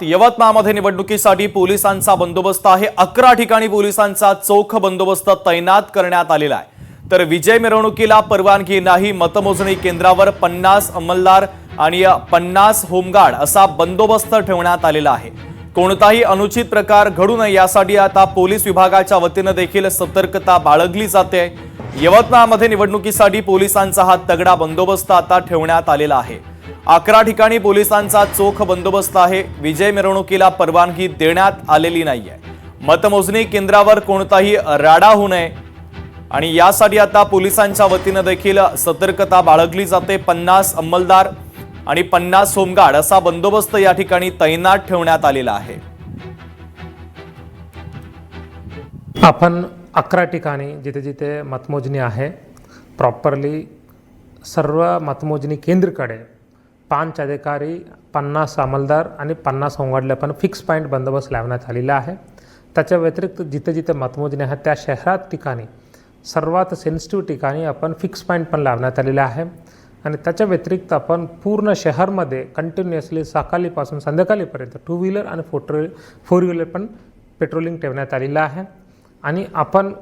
यवतमाळमध्ये निवडणुकीसाठी पोलिसांचा बंदोबस्त आहे। 11 ठिकाणी पोलिसांचा चोख बंदोबस्त तैनात करण्यात आलेला आहे। तर विजय मिरवणुकीला परवानगी नाही, मतमोजणी केंद्रावर 50 अंमलदार आणि 50 होमगार्ड असा बंदोबस्त ठेवण्यात आलेला आहे। कोणताही अनुचित प्रकार घडू नये यासाठी आता पोलीस विभागाच्या वतीने देखील सतर्कता बाळगली जाते। यवतमाळमध्ये निवडणुकीसाठी पोलिसांचा हा तगडा बंदोबस्त आता ठेवण्यात आलेला आहे। 11 ठिकाणी पोलिसांचा चोख बंदोबस्त आहे। विजय मिरवणुकीला परवानगी देण्यात आलेली नाहीये। मतमोजणी केंद्रावर कोणताही राडा होऊ नये आणि यासाठी आता पोलिसांच्या वतीने देखील सतर्कता बाळगली जाते। 50 अंमलदार आणि 50 होमगार्ड असा बंदोबस्त या ठिकाणी तैनात ठेवण्यात आलेला आहे। आपण 11 ठिकाणी जिथे जिथे मतमोजणी आहे प्रॉपरली सर्व मतमोजणी केंद्राकडे 5 अधिकारी, 50 अंमलदार आणि 50 होमगार्डला पण फिक्स पॉईंट बंदोबस्त लावण्यात आलेला आहे। त्याच्या व्यतिरिक्त जिथे जिथे मतमोजणी आहे त्या शहरात ठिकाणी सर्वात सेन्सिटिव्ह ठिकाणी आपण फिक्स पॉईंट पण लावण्यात आलेला आहे। आणि त्याच्या व्यतिरिक्त आपण पूर्ण शहरामध्ये कंटिन्युअसली सकाळीपासून संध्याकाळपर्यंत 2 व्हीलर आणि 4 व्हीलर पण पेट्रोलिंग ठेवण्यात आलेलं आहे। आणि आपण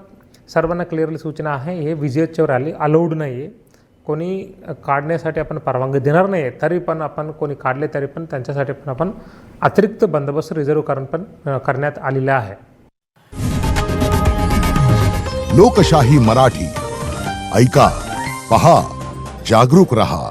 सर्वांना क्लिअरली सूचना आहे, हे विजेच्या रॅली अलाउड नाही आहे। कोणी काढण्यासाठी आपण परवानगी देणार नाही, तरी पण आपण कोणी काढले तरी पण त्यांच्यासाठी पण आपण अतिरिक्त बंदोबस्त रिझर्व करण्यात आलेला आहे। लोकशाही मराठी ऐका, पहा, जागरूक रहा।